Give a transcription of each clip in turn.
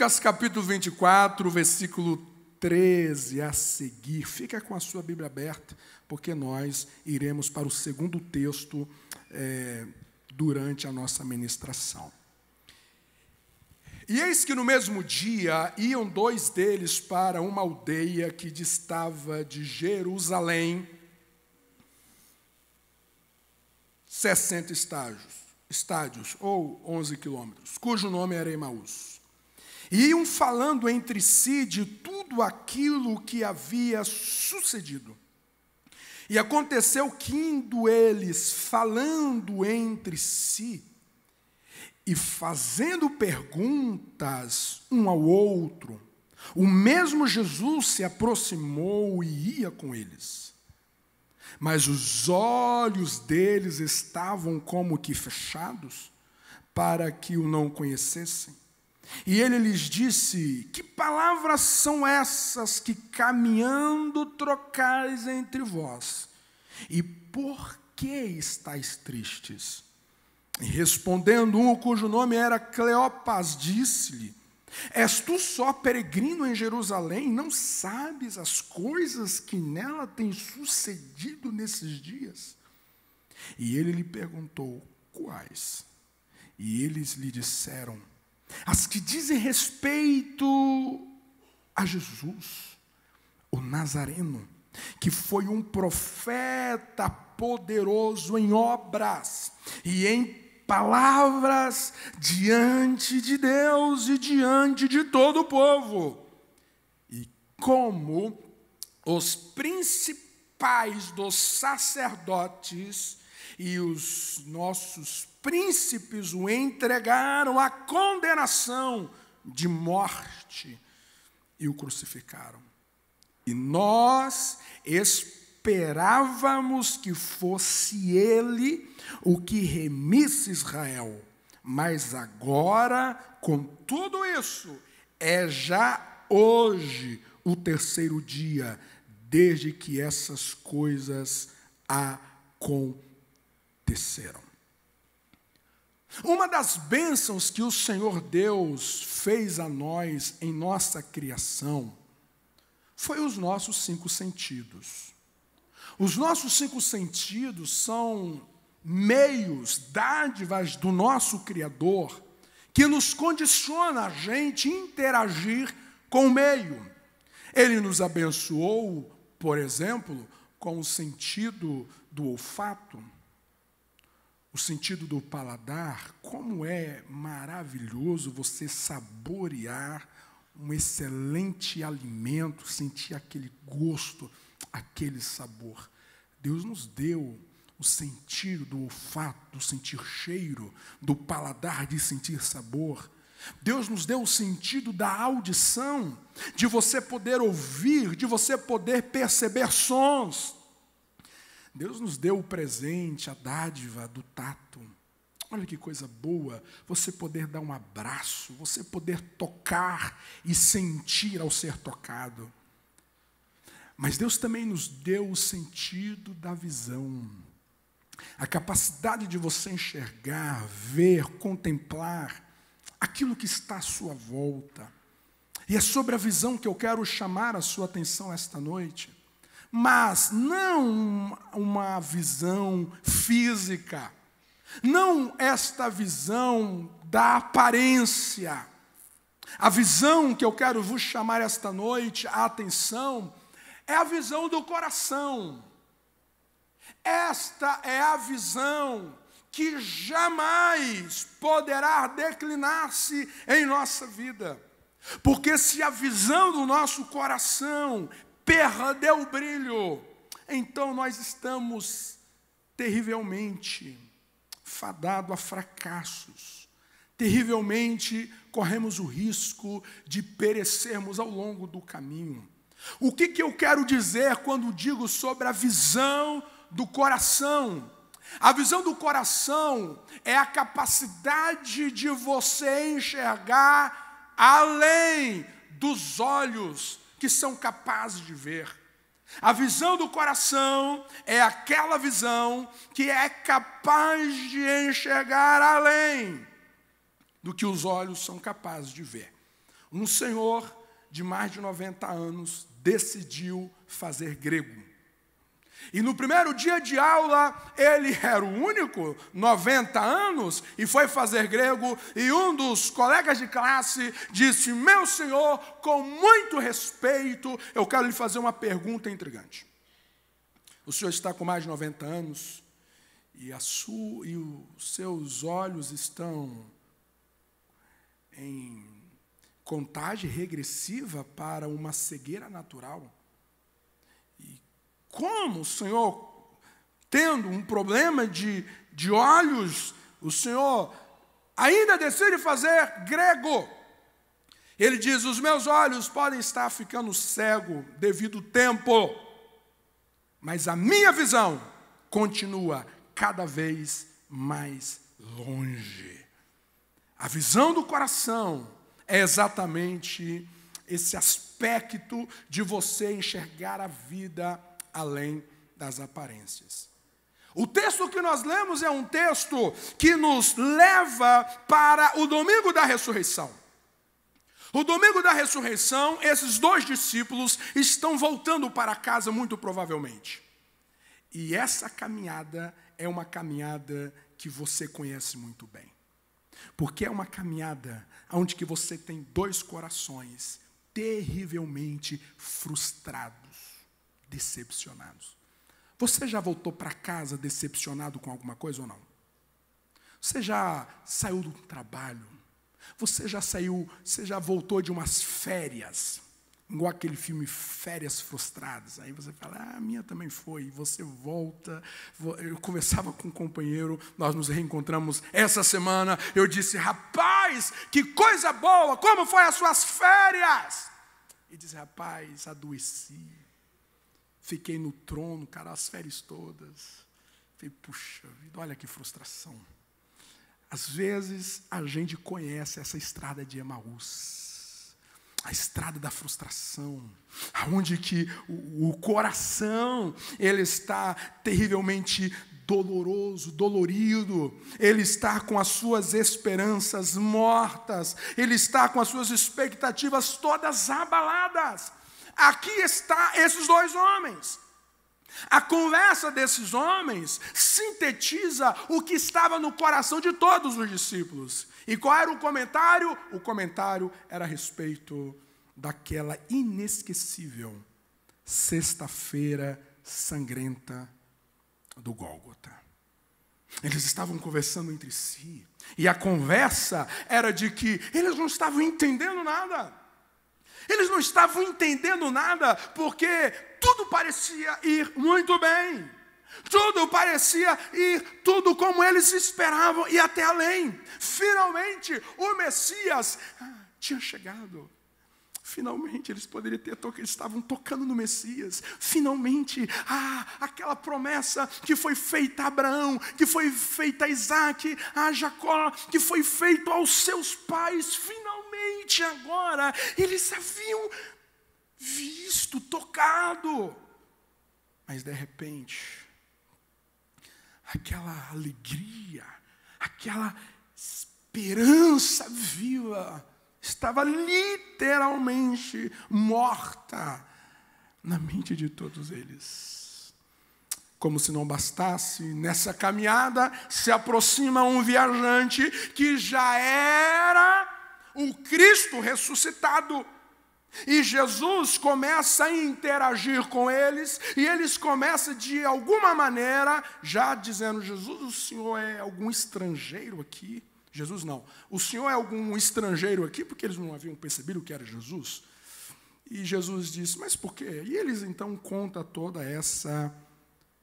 Lucas capítulo 24, versículo 13 a seguir. Fica com a sua Bíblia aberta, porque nós iremos para o segundo texto durante a nossa ministração. E eis que no mesmo dia iam dois deles para uma aldeia que distava de Jerusalém 60 estádios, ou 11 quilômetros, cujo nome era Emaús. E iam falando entre si de tudo aquilo que havia sucedido. E aconteceu que, indo eles falando entre si, e fazendo perguntas um ao outro, o mesmo Jesus se aproximou e ia com eles. Mas os olhos deles estavam como que fechados, para que o não conhecessem. E ele lhes disse: que palavras são essas que caminhando trocais entre vós? E por que estáis tristes? E respondendo um, cujo nome era Cleopas, disse-lhe: és tu só peregrino em Jerusalém? Não sabes as coisas que nela têm sucedido nesses dias? E ele lhe perguntou: quais? E eles lhe disseram: as que dizem respeito a Jesus, o Nazareno, que foi um profeta poderoso em obras e em palavras diante de Deus e diante de todo o povo. E como os principais dos sacerdotes e os nossos príncipes o entregaram à condenação de morte e o crucificaram. E nós esperávamos que fosse ele o que remisse Israel. Mas agora, com tudo isso, é já hoje o terceiro dia, desde que essas coisas aconteceram. Uma das bênçãos que o Senhor Deus fez a nós em nossa criação foi os nossos 5 sentidos. Os nossos 5 sentidos são meios, dádivas do nosso Criador, que nos condiciona a gente interagir com o meio. Ele nos abençoou, por exemplo, com o sentido do olfato, o sentido do paladar. Como é maravilhoso você saborear um excelente alimento, sentir aquele gosto, aquele sabor. Deus nos deu o sentido do olfato, do sentir cheiro, do paladar, de sentir sabor. Deus nos deu o sentido da audição, de você poder ouvir, de você poder perceber sons. Deus nos deu o presente, a dádiva do tato. Olha que coisa boa, você poder dar um abraço, você poder tocar e sentir ao ser tocado. Mas Deus também nos deu o sentido da visão, a capacidade de você enxergar, ver, contemplar aquilo que está à sua volta. E é sobre a visão que eu quero chamar a sua atenção esta noite. Mas não uma visão física, não esta visão da aparência. A visão que eu quero vos chamar esta noite a atenção é a visão do coração. Esta é a visão que jamais poderá declinar-se em nossa vida. Porque se a visão do nosso coração perdeu o brilho, então nós estamos terrivelmente fadados a fracassos. Terrivelmente corremos o risco de perecermos ao longo do caminho. O que eu quero dizer quando digo sobre a visão do coração? A visão do coração é a capacidade de você enxergar além dos olhos que são capazes de ver. A visão do coração é aquela visão que é capaz de enxergar além do que os olhos são capazes de ver. um senhor de mais de 90 anos decidiu fazer grego. E no primeiro dia de aula, ele era o único, 90 anos, e foi fazer grego, e um dos colegas de classe disse: meu senhor, com muito respeito, eu quero lhe fazer uma pergunta intrigante. O senhor está com mais de 90 anos, e os seus olhos estão em contagem regressiva para uma cegueira natural. Como o senhor, tendo um problema de olhos, o senhor ainda decide fazer grego? Ele diz: os meus olhos podem estar ficando cego devido ao tempo, mas a minha visão continua cada vez mais longe. A visão do coração é exatamente esse aspecto de você enxergar a vida além das aparências. O texto que nós lemos é um texto que nos leva para o domingo da ressurreição. O domingo da ressurreição, esses dois discípulos estão voltando para casa muito provavelmente. E essa caminhada é uma caminhada que você conhece muito bem. Porque é uma caminhada onde que você tem dois corações terrivelmente frustrados, decepcionados. Você já voltou para casa decepcionado com alguma coisa ou não? Você já saiu do trabalho? Você já voltou de umas férias? Igual aquele filme Férias Frustradas. Aí você fala: a minha também foi. E você volta. Eu conversava com um companheiro, nós nos reencontramos essa semana. Eu disse: rapaz, que coisa boa, como foi as suas férias? Ele disse: rapaz, adoeci. Fiquei no trono, cara, as férias todas. Falei: puxa vida, olha que frustração. Às vezes a gente conhece essa estrada de Emaús. A estrada da frustração, onde que o coração ele está terrivelmente doloroso, dolorido, ele está com as suas esperanças mortas, ele está com as suas expectativas todas abaladas. Aqui está esses dois homens. A conversa desses homens sintetiza o que estava no coração de todos os discípulos. E qual era o comentário? O comentário era a respeito daquela inesquecível sexta-feira sangrenta do Gólgota. Eles estavam conversando entre si. E a conversa era de que eles não estavam entendendo nada. Eles não estavam entendendo nada porque tudo parecia ir muito bem. Tudo parecia ir tudo como eles esperavam e até além. Finalmente, o Messias tinha chegado. Finalmente, eles poderiam eles estavam tocando no Messias. Finalmente, aquela promessa que foi feita a Abraão, que foi feita a Isaac, a Jacó, que foi feita aos seus pais. Finalmente, agora, eles haviam visto, tocado. Mas, de repente, aquela alegria, aquela esperança viva, estava literalmente morta na mente de todos eles. Como se não bastasse, nessa caminhada se aproxima um viajante que já era o Cristo ressuscitado. E Jesus começa a interagir com eles, e eles começam de alguma maneira, já dizendo: Jesus, o senhor é algum estrangeiro aqui? Jesus não. O senhor é algum estrangeiro aqui? Porque eles não haviam percebido que era Jesus. E Jesus disse: mas por quê? E eles então contam toda essa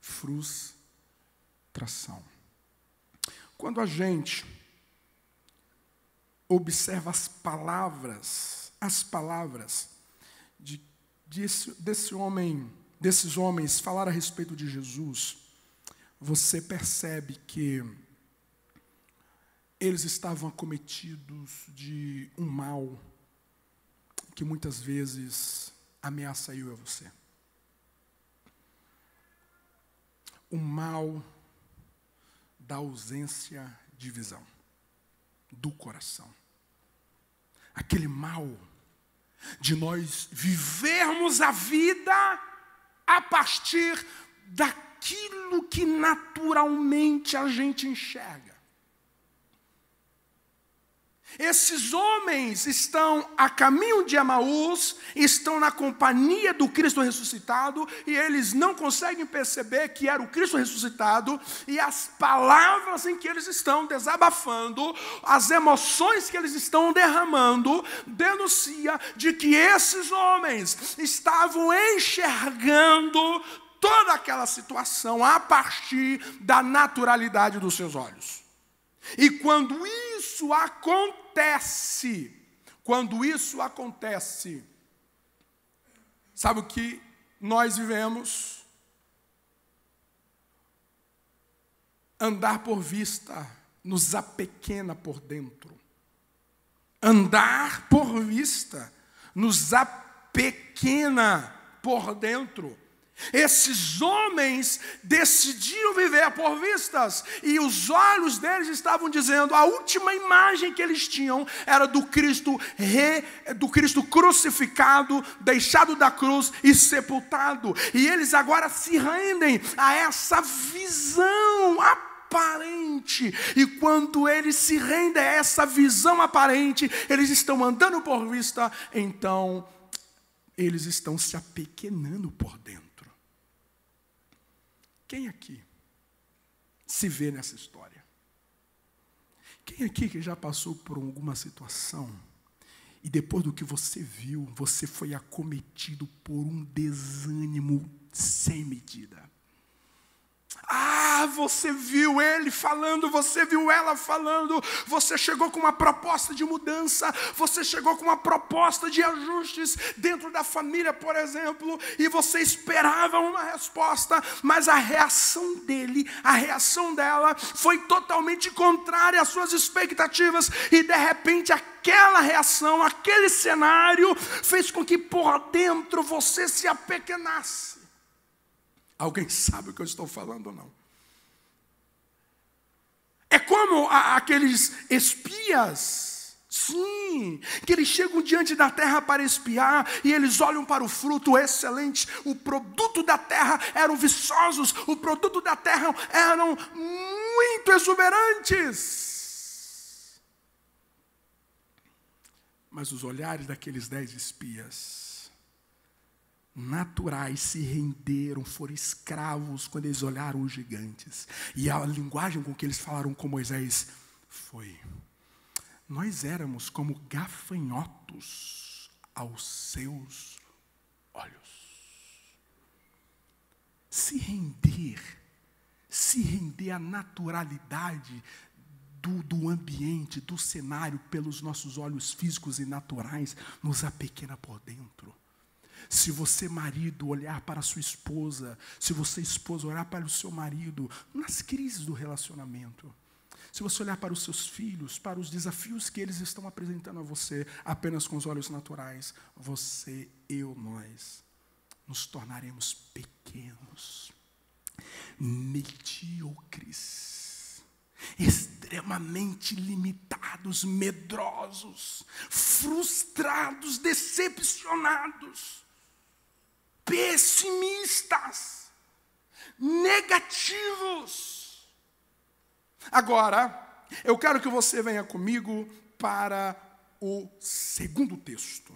frustração. Quando a gente observa as palavras desses homens falar a respeito de Jesus, você percebe que eles estavam acometidos de um mal que muitas vezes ameaça eu e você. O mal da ausência de visão do coração. Aquele mal de nós vivermos a vida a partir daquilo que naturalmente a gente enxerga. Esses homens estão a caminho de Emaús, estão na companhia do Cristo ressuscitado, e eles não conseguem perceber que era o Cristo ressuscitado, e as palavras em que eles estão desabafando, as emoções que eles estão derramando, denuncia de que esses homens estavam enxergando toda aquela situação a partir da naturalidade dos seus olhos. E quando isso acontece, sabe o que nós vivemos? Andar por vista nos apequena por dentro. Andar por vista nos apequena por dentro. Esses homens decidiram viver por vistas, e os olhos deles estavam dizendo, a última imagem que eles tinham era do Cristo crucificado, deixado da cruz e sepultado. E eles agora se rendem a essa visão aparente. E quando eles se rendem a essa visão aparente, eles estão andando por vista, então eles estão se apequenando por dentro. Quem aqui se vê nessa história? Quem aqui que já passou por alguma situação e depois do que você viu, você foi acometido por um desânimo sem medida? Você viu ele falando, você viu ela falando, você chegou com uma proposta de mudança, você chegou com uma proposta de ajustes dentro da família, por exemplo, e você esperava uma resposta, mas a reação dele, a reação dela foi totalmente contrária às suas expectativas, e de repente aquela reação, aquele cenário fez com que por dentro você se apequenasse. Alguém sabe o que eu estou falando ou não? É como aqueles espias, sim, que eles chegam diante da terra para espiar, e eles olham para o fruto excelente, o produto da terra eram viçosos, o produto da terra eram muito exuberantes. Mas os olhares daqueles 10 espias naturais se renderam, foram escravos quando eles olharam os gigantes. E a linguagem com que eles falaram com Moisés foi: nós éramos como gafanhotos aos seus olhos. Se render à naturalidade do ambiente, do cenário, pelos nossos olhos físicos e naturais, nos apequena por dentro. Se você, marido, olhar para a sua esposa, se você, esposa, olhar para o seu marido, nas crises do relacionamento, se você olhar para os seus filhos, para os desafios que eles estão apresentando a você, apenas com os olhos naturais, você, nós, nos tornaremos pequenos, medíocres, extremamente limitados, medrosos, frustrados, decepcionados, pessimistas, negativos. Agora, eu quero que você venha comigo para o segundo texto,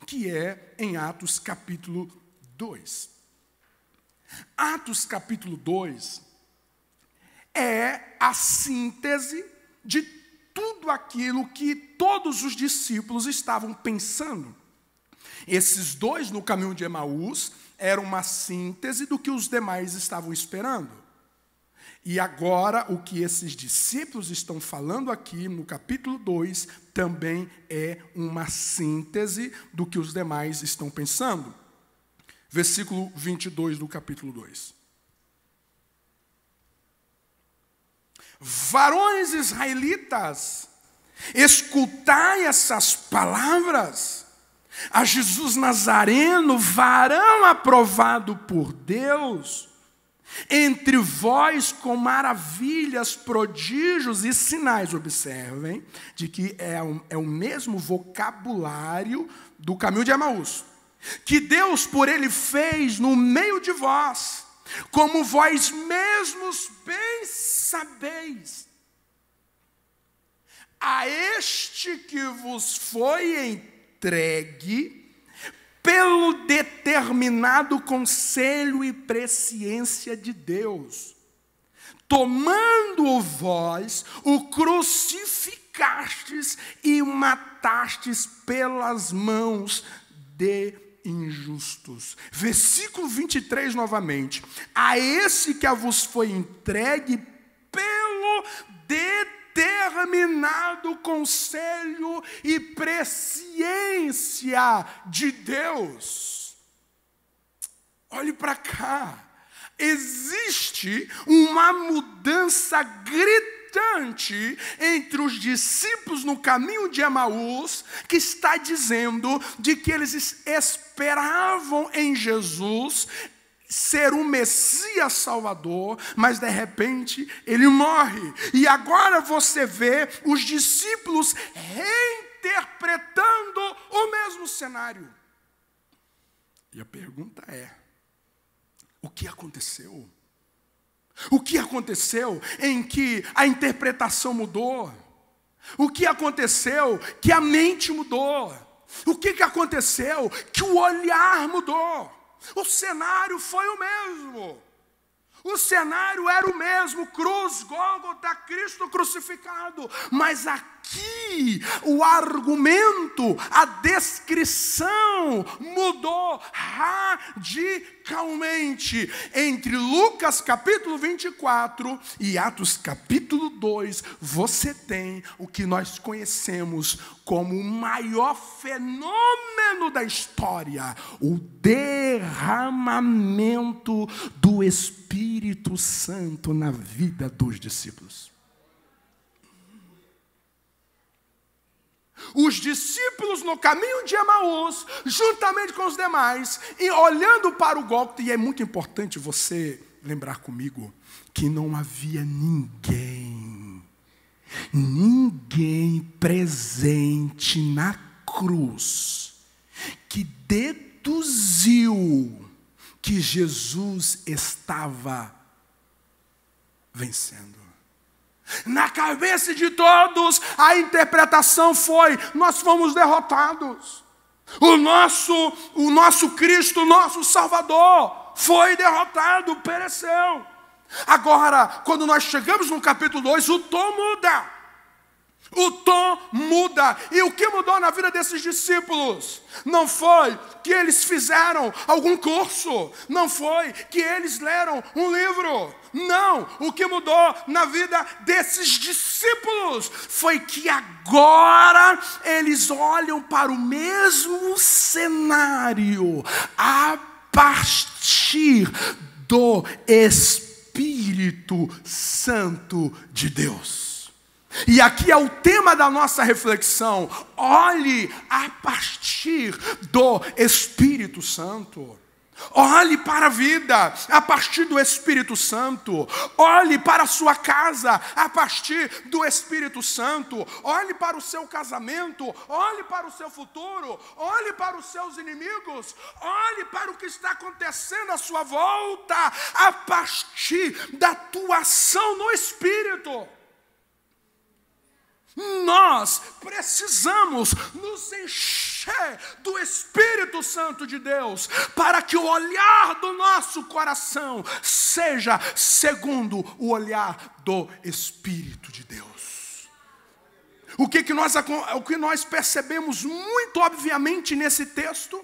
que é em Atos capítulo 2. Atos capítulo 2 é a síntese de tudo aquilo que todos os discípulos estavam pensando. Esses dois no caminho de Emaús eram uma síntese do que os demais estavam esperando. E agora o que esses discípulos estão falando aqui no capítulo 2 também é uma síntese do que os demais estão pensando. Versículo 22 do capítulo 2. Varões israelitas, escutai essas palavras. A Jesus Nazareno, varão aprovado por Deus, entre vós com maravilhas, prodígios e sinais. Observem de que é o mesmo vocabulário do caminho de Emaús, que Deus por ele fez no meio de vós, como vós mesmos bem sabeis. A este que vos foi entregue pelo determinado conselho e presciência de Deus, tomando vós, o crucificastes e matastes pelas mãos de injustos. Versículo 23 novamente. A esse que vos foi entregue pelo determinado conselho e presciência de Deus. Olhe para cá. Existe uma mudança gritante entre os discípulos no caminho de Emaús, que está dizendo de que eles esperavam em Jesus ser um Messias Salvador, mas de repente ele morre. E agora você vê os discípulos reinterpretando o mesmo cenário. E a pergunta é: o que aconteceu? O que aconteceu em que a interpretação mudou? O que aconteceu que a mente mudou? O que aconteceu que o olhar mudou? O cenário foi o mesmo. O cenário era o mesmo, cruz, Gólgota, Cristo crucificado. Mas aqui o argumento, a descrição mudou radicalmente. Entre Lucas capítulo 24 e Atos capítulo 2, você tem o que nós conhecemos como o maior fenômeno da história, o derramamento do Espírito Santo na vida dos discípulos. Os discípulos no caminho de Emaús, juntamente com os demais, e olhando para o Gólgota, e é muito importante você lembrar comigo que não havia ninguém presente na cruz que deduziu que Jesus estava vencendo. Na cabeça de todos, a interpretação foi: nós fomos derrotados. O nosso Cristo, o nosso Salvador, foi derrotado, pereceu. Agora, quando nós chegamos no capítulo 2, o tom muda. O tom muda. E o que mudou na vida desses discípulos? Não foi que eles fizeram algum curso. Não foi que eles leram um livro. Não. O que mudou na vida desses discípulos foi que agora eles olham para o mesmo cenário a partir do Espírito Santo de Deus. E aqui é o tema da nossa reflexão. Olhe a partir do Espírito Santo. Olhe para a vida a partir do Espírito Santo. Olhe para a sua casa a partir do Espírito Santo. Olhe para o seu casamento. Olhe para o seu futuro. Olhe para os seus inimigos. Olhe para o que está acontecendo à sua volta a partir da tua ação no Espírito. Nós precisamos nos encher do Espírito Santo de Deus para que o olhar do nosso coração seja segundo o olhar do Espírito de Deus. O que nós percebemos muito obviamente nesse texto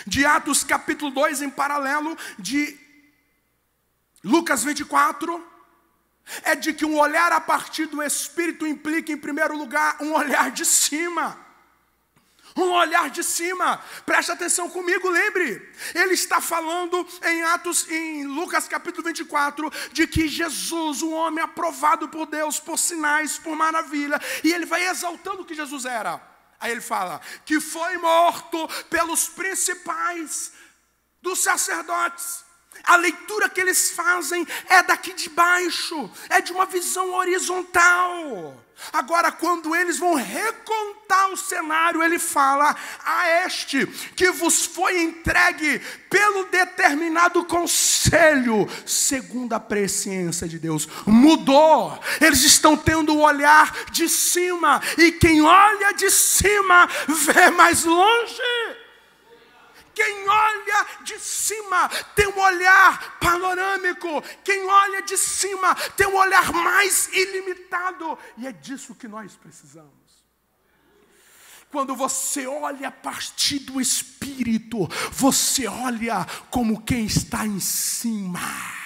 de Atos capítulo 2, em paralelo de Lucas 24, é de que um olhar a partir do Espírito implica, em primeiro lugar, um olhar de cima. Um olhar de cima. Preste atenção comigo, lembre. Ele está falando em Lucas capítulo 24, de que Jesus, um homem aprovado por Deus, por sinais, por maravilha, e ele vai exaltando o que Jesus era. Aí ele fala que foi morto pelos principais dos sacerdotes. A leitura que eles fazem é daqui de baixo, é de uma visão horizontal. Agora, quando eles vão recontar o cenário, ele fala: a este que vos foi entregue pelo determinado conselho, segundo a presciência de Deus. Mudou, eles estão tendo o olhar de cima, e quem olha de cima vê mais longe. Quem olha de cima tem um olhar panorâmico. Quem olha de cima tem um olhar mais ilimitado. E é disso que nós precisamos. Quando você olha a partir do Espírito, você olha como quem está em cima.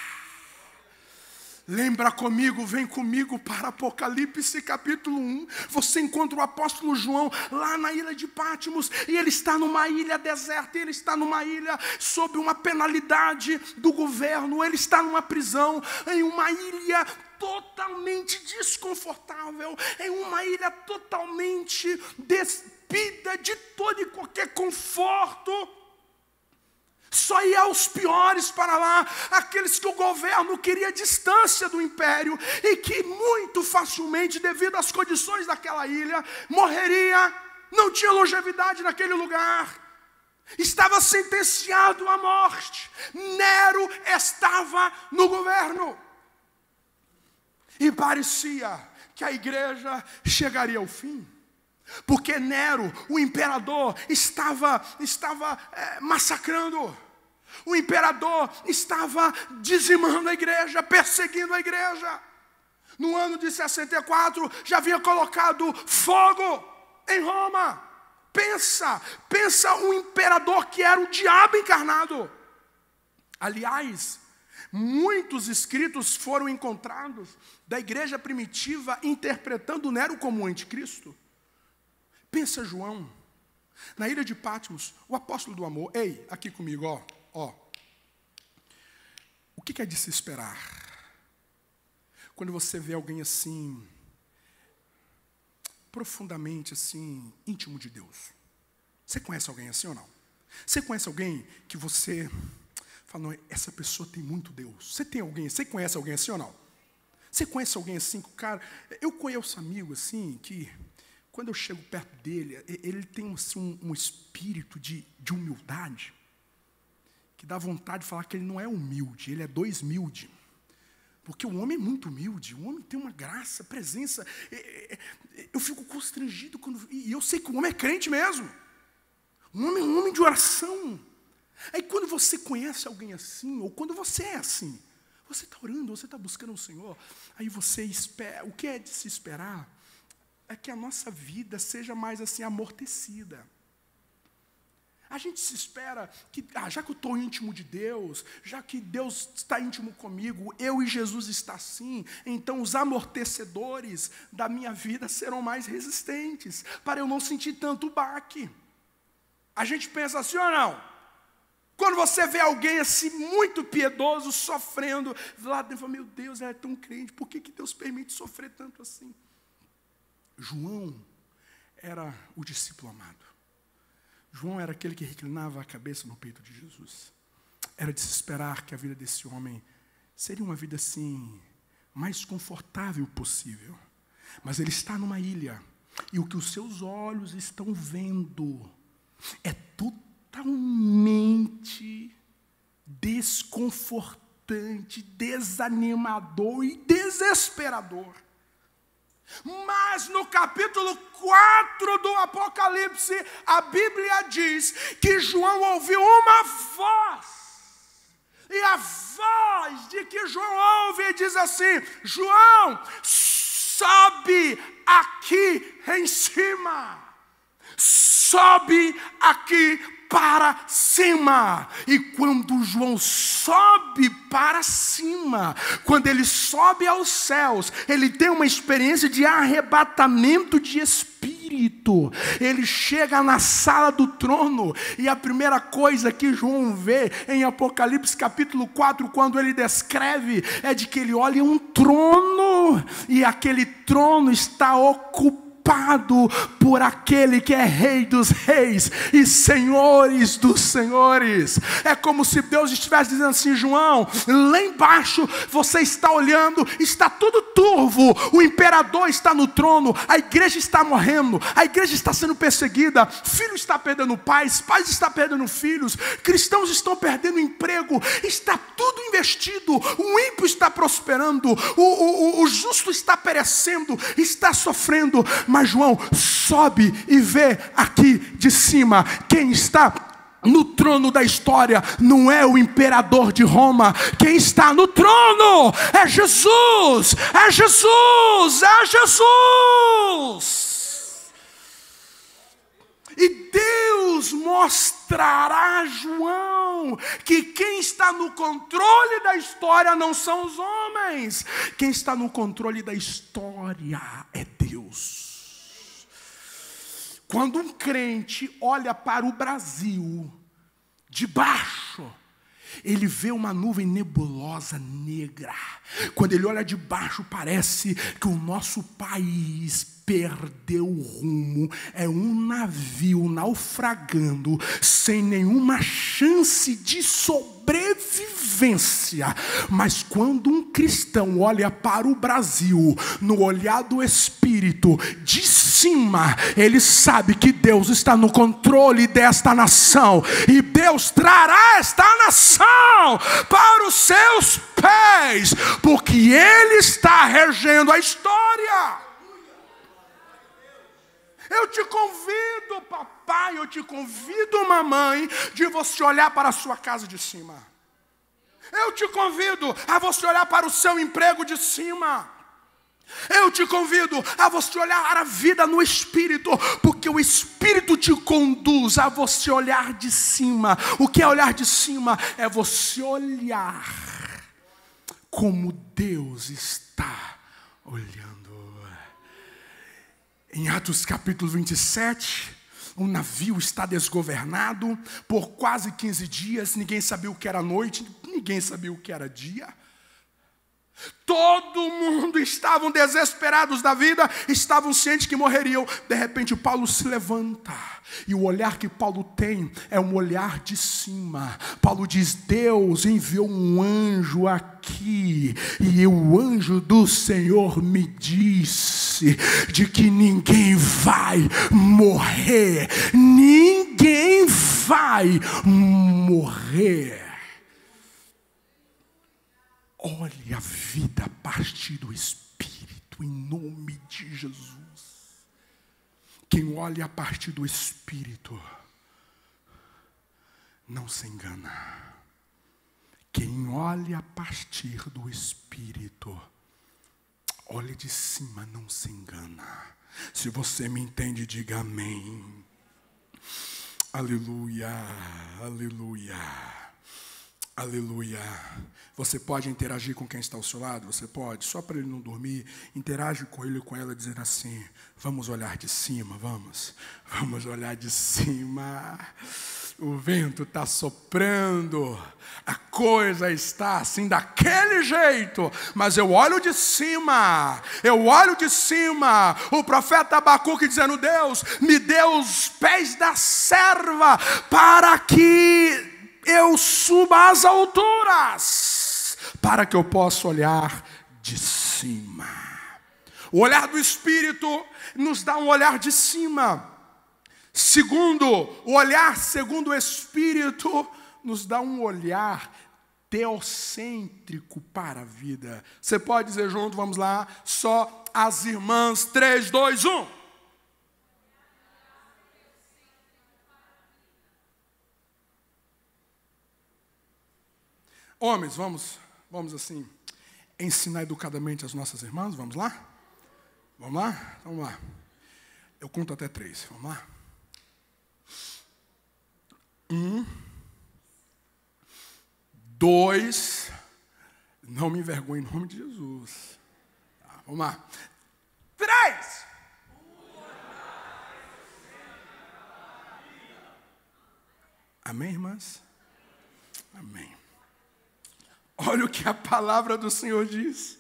Lembra comigo, vem comigo para Apocalipse capítulo 1. Você encontra o apóstolo João lá na ilha de Patmos. E ele está numa ilha deserta. Ele está numa ilha sob uma penalidade do governo. Ele está numa prisão, em uma ilha totalmente desconfortável. Em uma ilha totalmente despida de todo e qualquer conforto. Só ia os piores para lá, aqueles que o governo queria distância do império e que muito facilmente, devido às condições daquela ilha, morreria, não tinha longevidade naquele lugar. Estava sentenciado à morte. Nero estava no governo. E parecia que a igreja chegaria ao fim. Porque Nero, o imperador, estava massacrando. O imperador estava dizimando a igreja, perseguindo a igreja. No ano de 64, já havia colocado fogo em Roma. Pensa um imperador que era o diabo encarnado. Aliás, muitos escritos foram encontrados da igreja primitiva interpretando Nero como anticristo. Pensa João, na ilha de Patmos, o apóstolo do amor. Ei, aqui comigo, ó. O que é de se esperar? Quando você vê alguém assim, profundamente assim, íntimo de Deus. Você conhece alguém assim ou não? Você conhece alguém que você fala, não, essa pessoa tem muito Deus. Você conhece alguém assim ou não? Você conhece alguém assim, cara? Eu conheço um amigo assim, que quando eu chego perto dele, ele tem assim, um espírito de humildade, que dá vontade de falar que ele não é humilde, ele é doismilde. Porque o homem é muito humilde, o homem tem uma graça, presença. Eu fico constrangido, e eu sei que o homem é crente mesmo. O homem é um homem de oração. Aí quando você conhece alguém assim, ou quando você é assim, você está orando, você está buscando o Senhor, aí você espera. O que é de se esperar é que a nossa vida seja mais assim amortecida. A gente se espera que, já que eu estou íntimo de Deus, já que Deus está íntimo comigo, eu e Jesus está assim, então os amortecedores da minha vida serão mais resistentes, para eu não sentir tanto baque. A gente pensa assim ou não? Quando você vê alguém assim muito piedoso, sofrendo, lá dentro, meu Deus, é tão crente, por que Deus permite sofrer tanto assim? João era o discípulo amado. João era aquele que reclinava a cabeça no peito de Jesus. Era de se esperar que a vida desse homem seria uma vida assim, mais confortável possível. Mas ele está numa ilha, e o que os seus olhos estão vendo é totalmente desconfortante, desanimador e desesperador. Mas no capítulo 4 do Apocalipse, a Bíblia diz que João ouviu uma voz. E a voz de que João ouve diz assim: João, sobe aqui em cima. Sobe aqui para cima. E quando João sobe para cima, quando ele sobe aos céus, ele tem uma experiência de arrebatamento de espírito. Ele chega na sala do trono, e a primeira coisa que João vê em Apocalipse capítulo 4, quando ele descreve, é de que ele olha um trono, e aquele trono está ocupado ocupado por aquele que é Rei dos reis e Senhores dos senhores. É como se Deus estivesse dizendo assim: João, lá embaixo você está olhando, está tudo turvo, o imperador está no trono, a igreja está morrendo, a igreja está sendo perseguida, filho está perdendo pais estão perdendo filhos, cristãos estão perdendo emprego, está tudo investido, o ímpio está prosperando, o justo está perecendo, está sofrendo. Mas João sobe e vê aqui de cima quem está no trono da história. Não é o imperador de Roma, quem está no trono é Jesus, é Jesus, é Jesus. E Deus mostrará a João que quem está no controle da história não são os homens. Quem está no controle da história é Deus. Quando um crente olha para o Brasil de baixo, ele vê uma nuvem nebulosa negra. Quando ele olha de baixo, parece que o nosso país perdeu o rumo. É um navio naufragando, sem nenhuma chance de sobrevivência. Mas quando um cristão olha para o Brasil, no olhar do Espírito, de cima, ele sabe que Deus está no controle desta nação, e Deus trará esta nação para os seus pés, porque Ele está regendo a história. Eu te convido, papai, eu te convido, mamãe, de você olhar para a sua casa de cima. Eu te convido a você olhar para o seu emprego de cima. Eu te convido a você olhar a vida no Espírito, porque o Espírito te conduz a você olhar de cima. O que é olhar de cima? É você olhar como Deus está olhando. Em Atos capítulo 27, o navio está desgovernado por quase 15 dias. Ninguém sabia o que era noite, ninguém sabia o que era dia. Todo mundo estavam desesperados da vida, estavam cientes que morreriam. De repente Paulo se levanta, e o olhar que Paulo tem é um olhar de cima. Paulo diz: Deus enviou um anjo aqui, e o anjo do Senhor me disse de que ninguém vai morrer. Ninguém vai morrer. Olhe a vida a partir do Espírito, em nome de Jesus. Quem olha a partir do Espírito não se engana. Quem olha a partir do Espírito, olha de cima, não se engana. Se você me entende, diga amém. Aleluia, aleluia, aleluia. Você pode interagir com quem está ao seu lado? Você pode, só para ele não dormir. Interage com ele e com ela, dizendo assim: vamos olhar de cima, vamos olhar de cima. O vento está soprando, a coisa está assim, daquele jeito, mas eu olho de cima, o profeta Abacuque dizendo: Deus, me dê os pés da serva, para que eu suba às alturas, para que eu possa olhar de cima. O olhar do Espírito nos dá um olhar de cima. Segundo, o olhar segundo o Espírito nos dá um olhar teocêntrico para a vida. Você pode dizer junto, vamos lá, só as irmãs, 3, 2, 1. Homens, vamos assim, ensinar educadamente as nossas irmãs, vamos lá? Vamos lá? Vamos lá. Eu conto até 3, vamos lá? 1, 2, não me envergonhe em nome de Jesus. Tá, vamos lá. 3. Amém, irmãs? Amém. Olha o que a palavra do Senhor diz.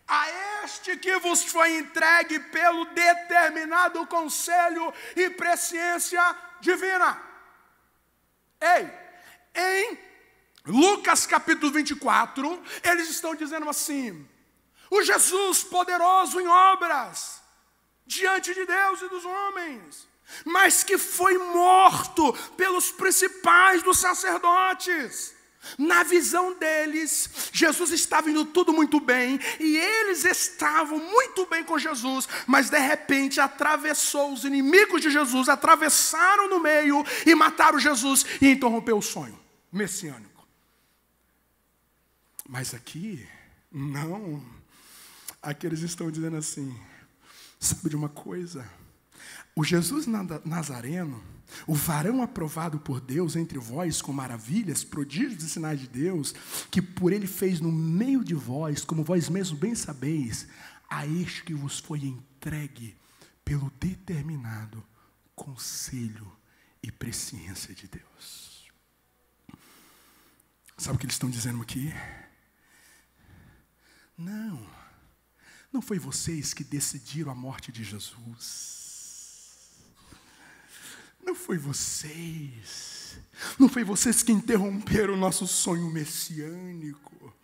A este que vos foi entregue pelo determinado conselho e presciência divina. Ei, em Lucas capítulo 24, eles estão dizendo assim: o Jesus poderoso em obras, diante de Deus e dos homens, mas que foi morto pelos principais dos sacerdotes. Na visão deles, Jesus estava indo tudo muito bem, e eles estavam muito bem com Jesus, mas de repente atravessou os inimigos de Jesus, atravessaram no meio e mataram Jesus e interrompeu o sonho messiânico. Mas aqui, não. Aqui eles estão dizendo assim: sabe de uma coisa? O Jesus Nazareno, o varão aprovado por Deus entre vós com maravilhas, prodígios e sinais de Deus, que por ele fez no meio de vós, como vós mesmos bem sabeis, a este que vos foi entregue pelo determinado conselho e presciência de Deus. Sabe o que eles estão dizendo aqui? Não foi vocês que decidiram a morte de Jesus. Não foi vocês. Não foi vocês que interromperam o nosso sonho messiânico.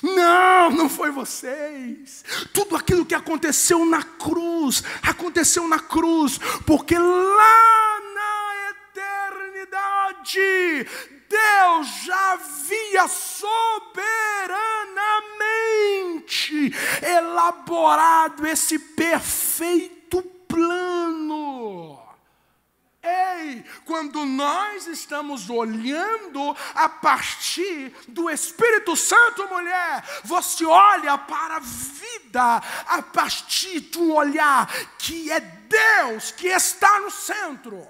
Não foi vocês. Tudo aquilo que aconteceu na cruz, porque lá na eternidade, Deus já havia soberanamente elaborado esse perfeito plano. Ei, quando nós estamos olhando a partir do Espírito Santo, mulher, você olha para a vida a partir de um olhar que é Deus que está no centro.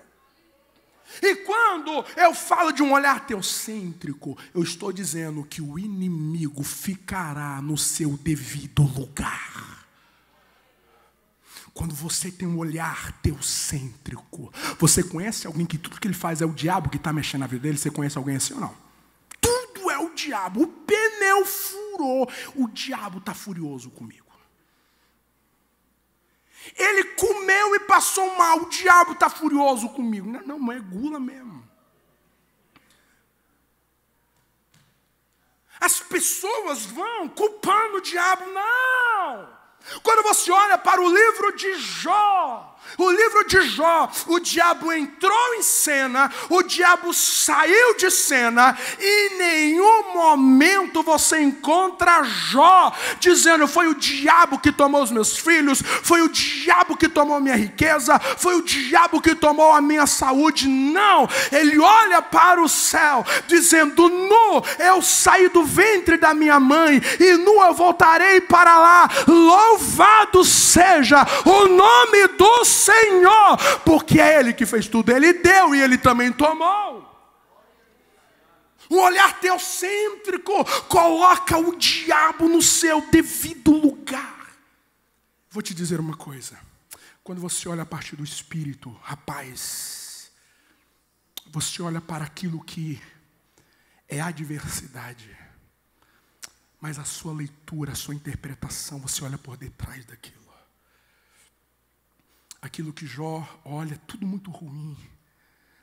E quando eu falo de um olhar teocêntrico, eu estou dizendo que o inimigo ficará no seu devido lugar. Quando você tem um olhar teocêntrico, você conhece alguém que tudo que ele faz é o diabo que está mexendo na vida dele? Você conhece alguém assim ou não? Tudo é o diabo. O pneu furou, o diabo está furioso comigo. Ele comeu e passou mal, o diabo está furioso comigo. Não, é gula mesmo. As pessoas vão culpando o diabo, não. Quando você olha para o livro de Jó, o diabo entrou em cena, o diabo saiu de cena, e em nenhum momento você encontra Jó dizendo: foi o diabo que tomou os meus filhos, foi o diabo que tomou a minha riqueza, foi o diabo que tomou a minha saúde. Não, ele olha para o céu dizendo: nu eu saí do ventre da minha mãe, e nu eu voltarei para lá. Louvado seja o nome do Senhor, porque é Ele que fez tudo. Ele deu e Ele também tomou. Um olhar teocêntrico coloca o diabo no seu devido lugar. Vou te dizer uma coisa: quando você olha a partir do Espírito, rapaz, você olha para aquilo que é adversidade, mas a sua leitura, a sua interpretação, você olha por detrás daquilo. Aquilo que Jó olha, tudo muito ruim,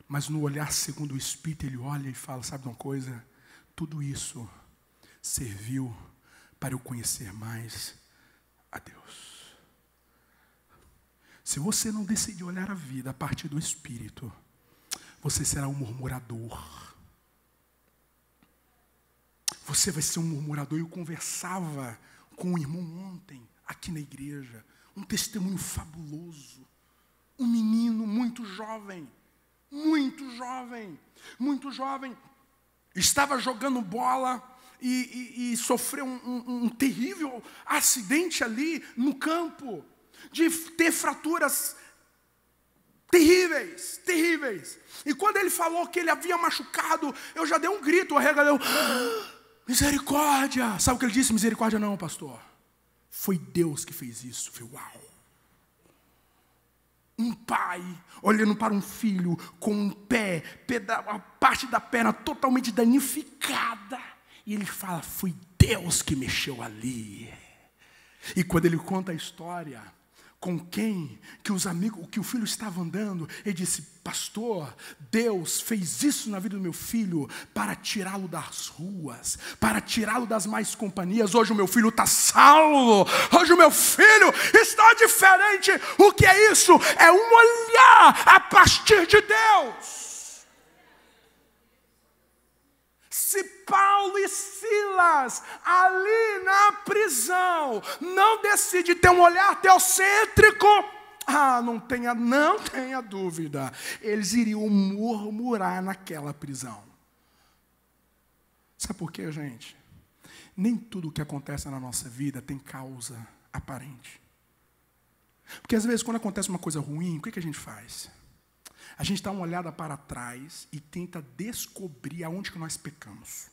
mas no olhar segundo o Espírito, ele olha e fala: sabe de uma coisa? Tudo isso serviu para eu conhecer mais a Deus. Se você não decidir olhar a vida a partir do Espírito, você será um murmurador. Você vai ser um murmurador. Eu conversava com um irmão ontem, aqui na igreja, um testemunho fabuloso. Um menino muito jovem, estava jogando bola e sofreu um terrível acidente ali no campo, de ter fraturas terríveis. E quando ele falou que ele havia machucado, eu já dei um grito, arregalei, misericórdia. Sabe o que ele disse? Misericórdia não, pastor. Foi Deus que fez isso. Foi uau. Um pai olhando para um filho com um pé, a parte da perna totalmente danificada. E ele fala: foi Deus que mexeu ali. E quando ele conta a história, com quem que os amigos, que o filho estava andando, ele disse: pastor, Deus fez isso na vida do meu filho para tirá-lo das ruas, para tirá-lo das más companhias. Hoje o meu filho está salvo, hoje o meu filho está diferente. O que é isso? É um olhar a partir de Deus. Se Paulo e Silas, ali na prisão, não decidem ter um olhar teocêntrico, não tenha dúvida, eles iriam murmurar naquela prisão. Sabe por quê, gente? Nem tudo o que acontece na nossa vida tem causa aparente. Porque às vezes quando acontece uma coisa ruim, o que a gente faz? A gente dá uma olhada para trás e tenta descobrir aonde que nós pecamos.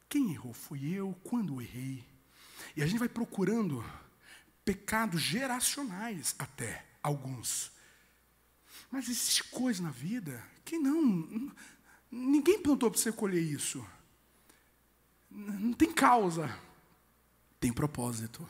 Quem errou? Fui eu? Quando eu errei? E a gente vai procurando pecados geracionais até, alguns. Mas existe coisa na vida que ninguém plantou para você colher isso. Não tem causa, tem propósito.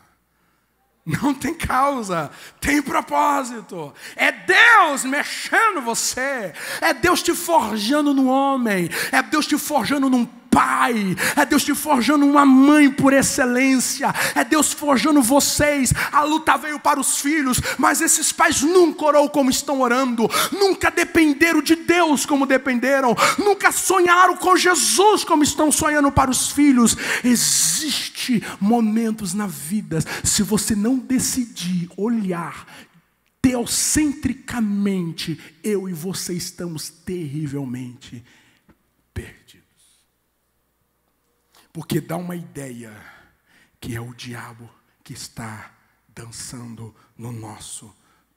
Não tem causa, tem propósito. É Deus mexendo você. É Deus te forjando no homem. É Deus te forjando num pai. É Deus te forjando uma mãe por excelência. É Deus forjando vocês. A luta veio para os filhos, mas esses pais nunca oraram como estão orando. Nunca dependeram de Deus como dependeram. Nunca sonharam com Jesus como estão sonhando para os filhos. Existem momentos na vida, se você não decidir olhar teocentricamente, eu e você estamos terrivelmente perdidos. Porque dá uma ideia que é o diabo que está dançando no nosso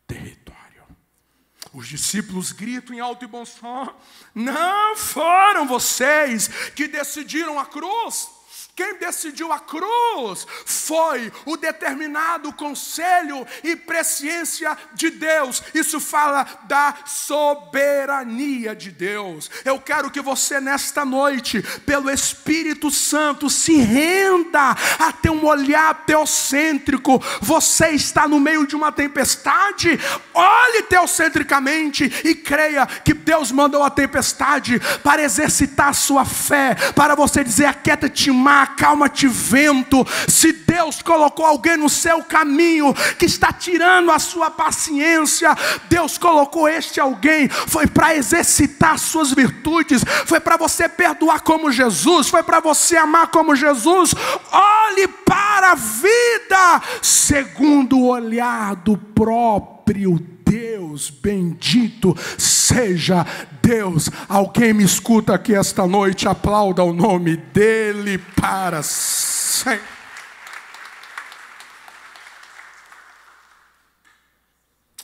território. Os discípulos gritam em alto e bom som: não foram vocês que decidiram a cruz. Quem decidiu a cruz foi o determinado conselho e presciência de Deus. Isso fala da soberania de Deus. Eu quero que você nesta noite, pelo Espírito Santo, se renda a ter um olhar teocêntrico. Você está no meio de uma tempestade, olhe teocentricamente e creia que Deus mandou a tempestade para exercitar a sua fé, para você dizer: aquieta-te, mar, acalma-te, vento. Se Deus colocou alguém no seu caminho que está tirando a sua paciência, Deus colocou este alguém, foi para exercitar suas virtudes, foi para você perdoar como Jesus, foi para você amar como Jesus. Olhe para a vida segundo o olhar do próprio Deus. Bendito seja Deus. Alguém me escuta aqui esta noite, aplauda o nome dele para sempre.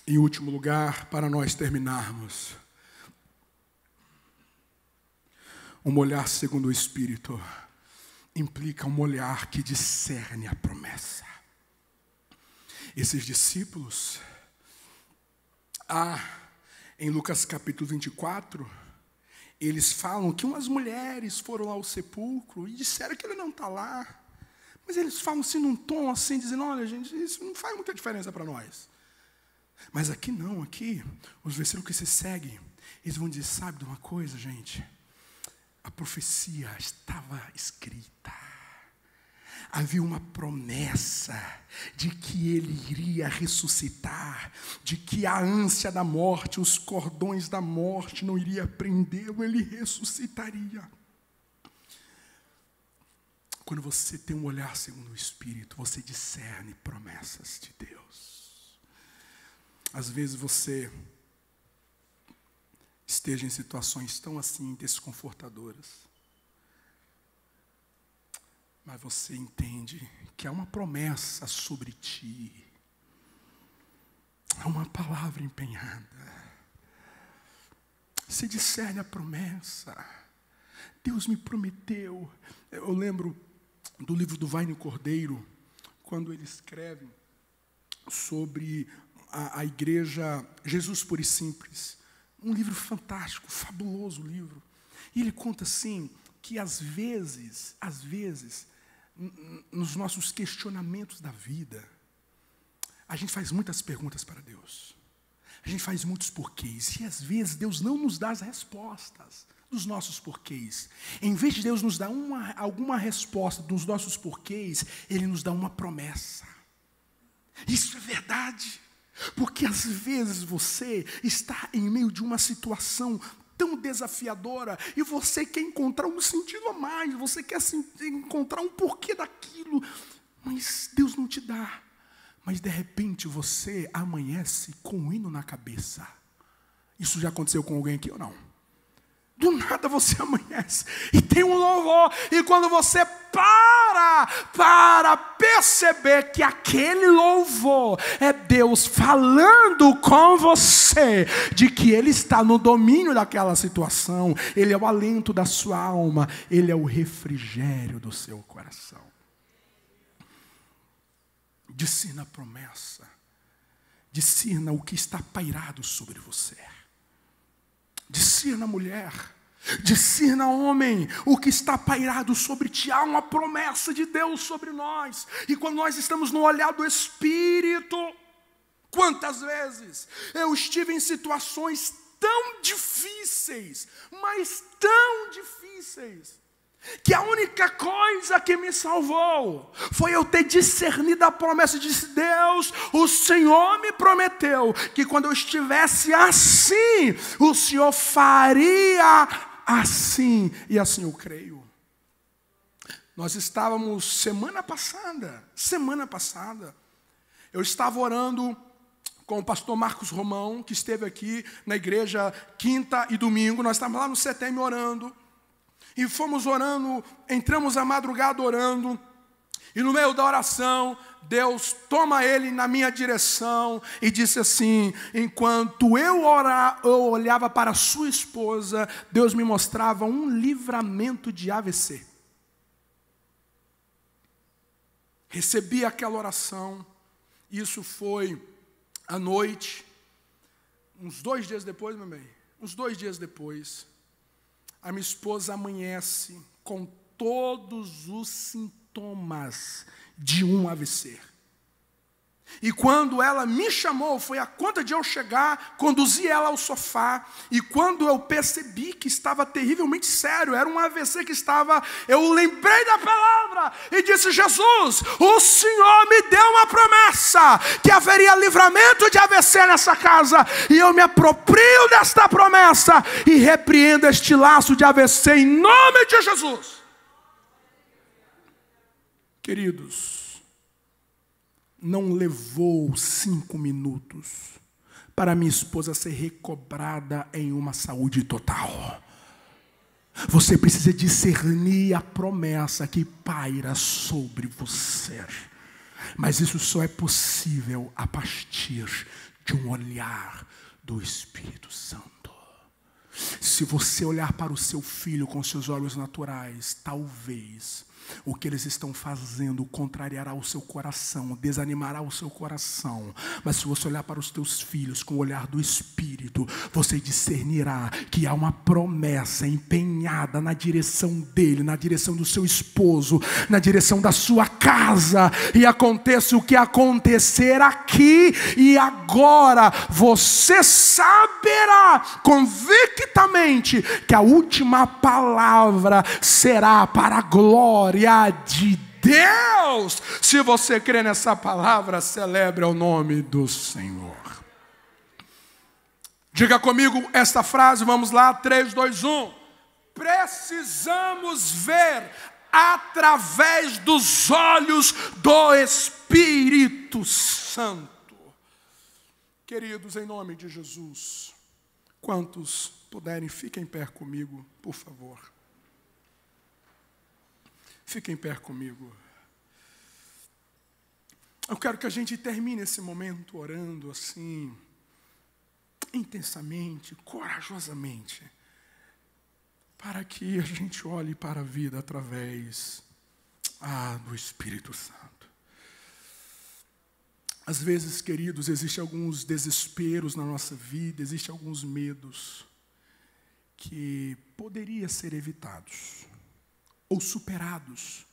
Em último lugar, para nós terminarmos, um olhar segundo o Espírito implica um olhar que discerne a promessa. Esses discípulos, em Lucas capítulo 24, eles falam que umas mulheres foram lá ao sepulcro e disseram que ele não está lá. Mas eles falam assim num tom assim, dizendo: olha gente, isso não faz muita diferença para nós. Mas aqui não, aqui, os versículos que se seguem, eles vão dizer: sabe de uma coisa, gente? A profecia estava escrita. Havia uma promessa de que ele iria ressuscitar, de que a ânsia da morte, os cordões da morte não iria prendê-lo, ele ressuscitaria. Quando você tem um olhar segundo o Espírito, você discerne promessas de Deus. Às vezes você esteja em situações tão assim desconfortadoras, mas você entende que há uma promessa sobre ti. Há uma palavra empenhada. Você discerne a promessa. Deus me prometeu. Eu lembro do livro do Vaine Cordeiro, quando ele escreve sobre a igreja Jesus Puro e Simples. Um livro fantástico, fabuloso livro. E ele conta assim, que às vezes, nos nossos questionamentos da vida, a gente faz muitas perguntas para Deus. A gente faz muitos porquês. E às vezes Deus não nos dá as respostas dos nossos porquês. Em vez de Deus nos dar alguma resposta dos nossos porquês, Ele nos dá uma promessa. Isso é verdade. Porque às vezes você está em meio de uma situação tão desafiadora e você quer encontrar um sentido a mais, você quer encontrar um porquê daquilo, mas Deus não te dá. Mas de repente você amanhece com um hino na cabeça. Isso já aconteceu com alguém aqui ou não? Do nada você amanhece e tem um louvor. E quando você para perceber que aquele louvor é Deus falando com você, de que Ele está no domínio daquela situação, Ele é o alento da sua alma, Ele é o refrigério do seu coração. Discirna a promessa, discirna o que está pairado sobre você. Discirna, mulher, discirna, homem, o que está pairado sobre ti. Há uma promessa de Deus sobre nós. E quando nós estamos no olhar do Espírito, quantas vezes eu estive em situações tão difíceis, mas tão difíceis, que a única coisa que me salvou foi eu ter discernido a promessa. Disse: Deus, o Senhor me prometeu que quando eu estivesse assim, o Senhor faria assim. E assim eu creio. Nós estávamos semana passada, eu estava orando com o pastor Marcos Romão, que esteve aqui na igreja quinta e domingo. Nós estávamos lá no CTM orando. E fomos orando, entramos a madrugada orando, e no meio da oração, Deus toma ele na minha direção e disse assim: enquanto eu olhava para a sua esposa, Deus me mostrava um livramento de AVC. Recebi aquela oração, isso foi à noite, uns 2 dias depois, meu bem, a minha esposa amanhece com todos os sintomas de um AVC. E quando ela me chamou, foi a conta de eu chegar, conduzi ela ao sofá, e quando eu percebi que estava terrivelmente sério, era um AVC que estava, eu lembrei da palavra e disse: Jesus, o Senhor me deu uma promessa, que haveria livramento de AVC nessa casa, e eu me aproprio desta promessa, e repreendo este laço de AVC em nome de Jesus. Queridos, não levou 5 minutos para minha esposa ser recobrada em uma saúde total. Você precisa discernir a promessa que paira sobre você. Mas isso só é possível a partir de um olhar do Espírito Santo. Se você olhar para o seu filho com seus olhos naturais, talvez o que eles estão fazendo contrariará o seu coração, desanimará o seu coração. Mas se você olhar para os teus filhos com o olhar do Espírito, você discernirá que há uma promessa empenhada na direção dele, na direção do seu esposo, na direção da sua casa. E aconteça o que acontecer aqui e agora, você saberá convictamente que a última palavra será para a glória de Deus. Se você crê nessa palavra, celebre o nome do Senhor. Diga comigo esta frase, vamos lá, 3, 2, 1. Precisamos ver através dos olhos do Espírito Santo. Queridos, em nome de Jesus, quantos puderem, fiquem em pé comigo, por favor. Fiquem em pé comigo. Eu quero que a gente termine esse momento orando assim, intensamente, corajosamente, para que a gente olhe para a vida através do Espírito Santo. Às vezes, queridos, existem alguns desesperos na nossa vida, existem alguns medos que poderiam ser evitados ou superados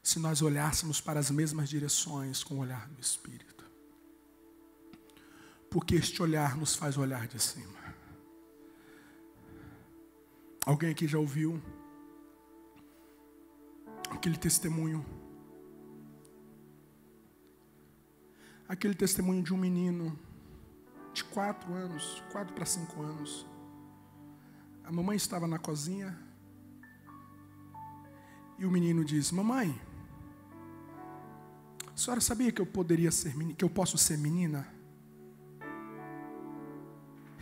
se nós olhássemos para as mesmas direções com o olhar do Espírito. Porque este olhar nos faz olhar de cima. Alguém aqui já ouviu aquele testemunho? Aquele testemunho de um menino de 4 anos, 4 para 5 anos. A mamãe estava na cozinha e o menino diz: mamãe, a senhora sabia que eu posso ser menina?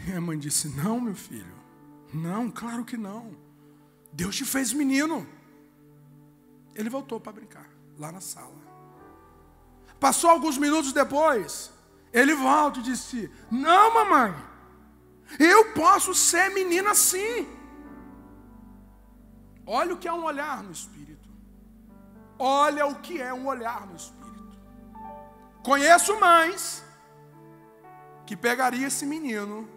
E a mãe disse: não, meu filho, não, claro que não. Deus te fez menino. Ele voltou para brincar lá na sala. Passou alguns minutos depois, ele volta e disse: não, mamãe, eu posso ser menina sim. Olha o que é um olhar no Espírito. Olha o que é um olhar no Espírito. Conheço mães que pegaria esse menino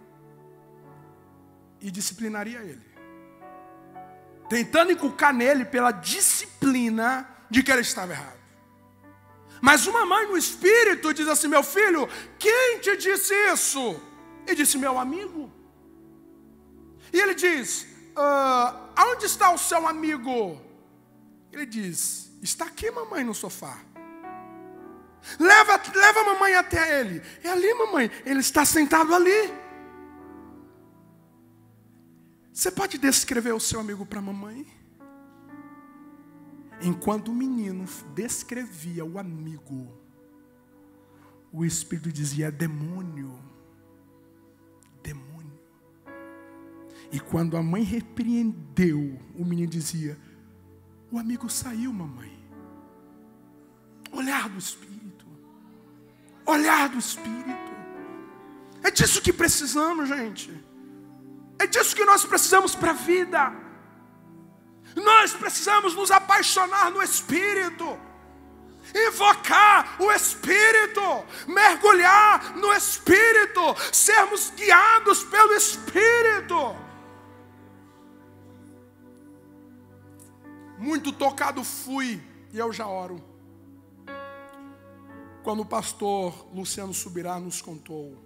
e disciplinaria ele, tentando inculcar nele pela disciplina de que ele estava errado. Mas uma mãe no Espírito diz assim: meu filho, quem te disse isso? E disse: meu amigo. E ele diz: aonde está o seu amigo? Ele diz: está aqui, mamãe, no sofá. Leva a mamãe até ele. É ali, mamãe, ele está sentado ali. Você pode descrever o seu amigo para a mamãe? Enquanto o menino descrevia o amigo, o Espírito dizia: é demônio. Demônio. E quando a mãe repreendeu, o menino dizia: o amigo saiu, mamãe. Olhar do Espírito. Olhar do Espírito. É disso que precisamos, gente. É disso que nós precisamos para a vida. Nós precisamos nos apaixonar no Espírito, invocar o Espírito, mergulhar no Espírito, sermos guiados pelo Espírito. Muito tocado fui, e eu já oro, quando o pastor Luciano Subirá nos contou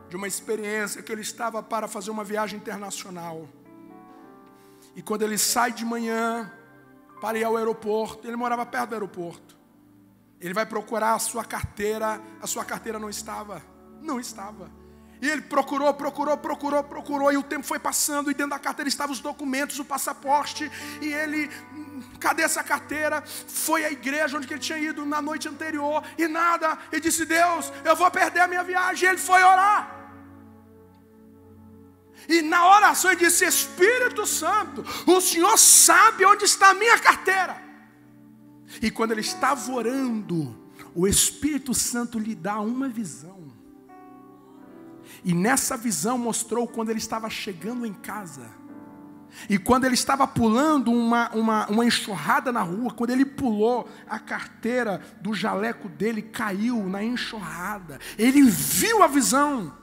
de uma experiência que ele estava para fazer uma viagem internacional. E quando ele sai de manhã para ir ao aeroporto, ele morava perto do aeroporto. Ele vai procurar a sua carteira não estava. Não estava. E ele procurou, e o tempo foi passando, e dentro da carteira estavam os documentos, o passaporte, e ele, cadê essa carteira? Foi à igreja onde ele tinha ido na noite anterior, e nada. E disse: Deus, eu vou perder a minha viagem. E ele foi orar. E na oração ele disse: Espírito Santo, o Senhor sabe onde está a minha carteira. E quando ele estava orando, o Espírito Santo lhe dá uma visão. E nessa visão mostrou quando ele estava chegando em casa. E quando ele estava pulando uma enxurrada na rua, quando ele pulou, a carteira do jaleco dele caiu na enxurrada. Ele viu a visão.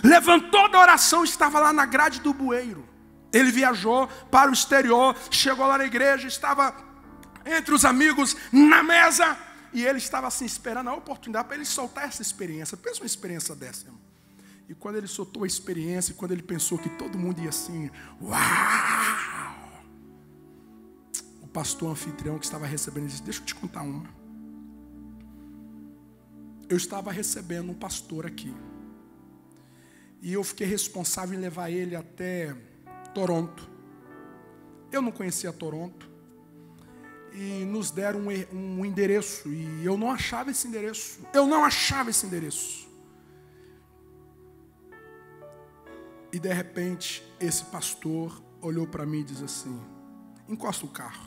Levantou da oração, estava lá na grade do bueiro. Ele viajou para o exterior, chegou lá na igreja, estava entre os amigos na mesa, e ele estava assim esperando a oportunidade para ele soltar essa experiência. Pensa uma experiência dessa, irmão. E quando ele soltou a experiência, quando ele pensou que todo mundo ia assim, uau! O pastor anfitrião que estava recebendo disse: deixa eu te contar uma. Eu estava recebendo um pastor aqui. E eu fiquei responsável em levar ele até Toronto. Eu não conhecia Toronto. E nos deram um endereço. E eu não achava esse endereço. E de repente, esse pastor olhou para mim e disse assim: encosta o carro.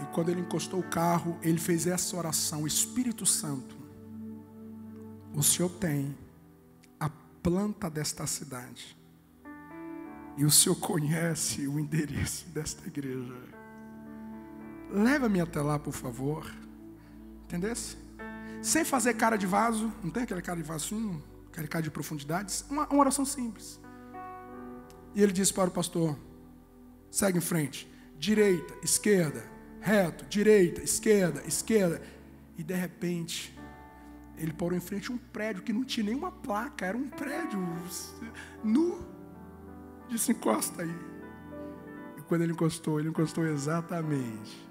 E quando ele encostou o carro, ele fez essa oração: Espírito Santo, o Senhor tem planta desta cidade, e o Senhor conhece o endereço desta igreja. Leva-me até lá, por favor. Entendesse? Sem fazer cara de vaso. Não tem aquele cara de vaso assim, aquele cara de profundidades. Uma oração simples. E ele disse para o pastor: segue em frente, direita, esquerda, reto, direita, esquerda, esquerda. E de repente, ele parou em frente a um prédio que não tinha nenhuma placa, era um prédio nu. Disse, encosta aí. E quando ele encostou exatamente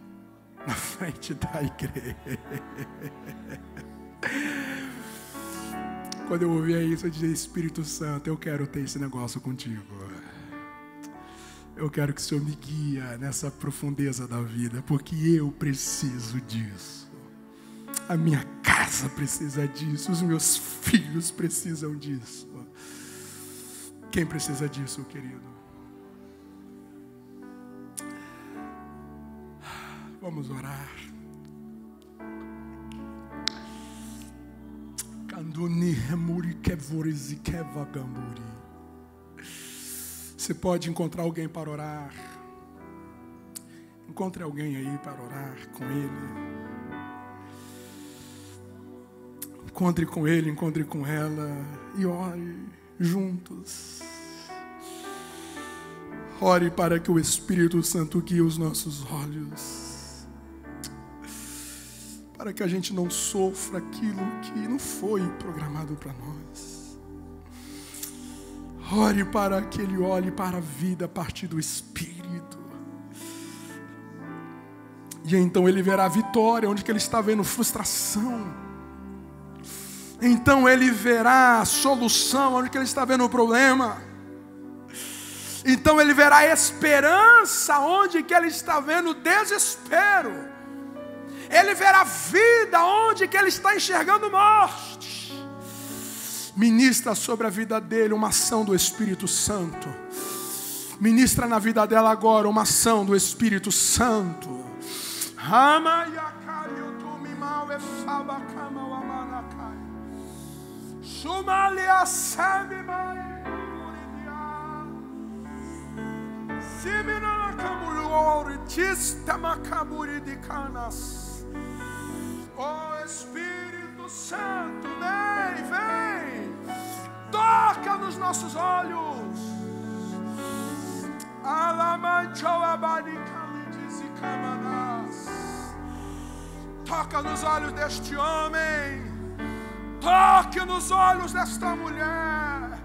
na frente da igreja. Quando eu ouvia isso, eu dizia, Espírito Santo, eu quero ter esse negócio contigo. Eu quero que o Senhor me guia nessa profundeza da vida, porque eu preciso disso. A minha casa precisa disso, os meus filhos precisam disso. Quem precisa disso, querido? Vamos orar. Você pode encontrar alguém para orar. Encontre alguém aí para orar com ele. Encontre com ele, encontre com ela e ore juntos. Ore para que o Espírito Santo guie os nossos olhos, para que a gente não sofra aquilo que não foi programado para nós. Ore para que ele olhe para a vida a partir do Espírito. E então ele verá a vitória onde que ele está vendo frustração. Então ele verá a solução onde que ele está vendo o problema. Então ele verá a esperança onde que ele está vendo o desespero. Ele verá a vida onde que ele está enxergando morte. Ministra sobre a vida dele uma ação do Espírito Santo. Ministra na vida dela agora uma ação do Espírito Santo. Oh Espírito Santo, vem, toca nos nossos olhos. Toca nos olhos deste homem, toque nos olhos desta mulher,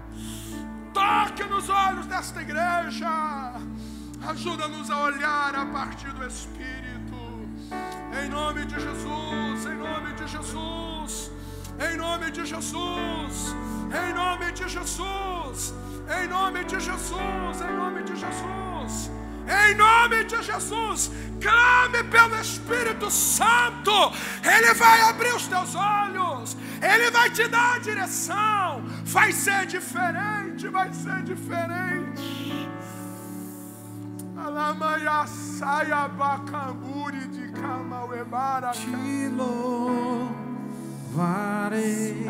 toque nos olhos desta igreja. Ajuda-nos a olhar a partir do Espírito. Em nome de Jesus, em nome de Jesus, em nome de Jesus, em nome de Jesus, em nome de Jesus, em nome de Jesus, em nome de Jesus. Clame pelo Espírito Santo. Ele vai abrir os teus olhos, ele vai te dar a direção. Vai ser diferente, vai ser diferente. Te louvarei.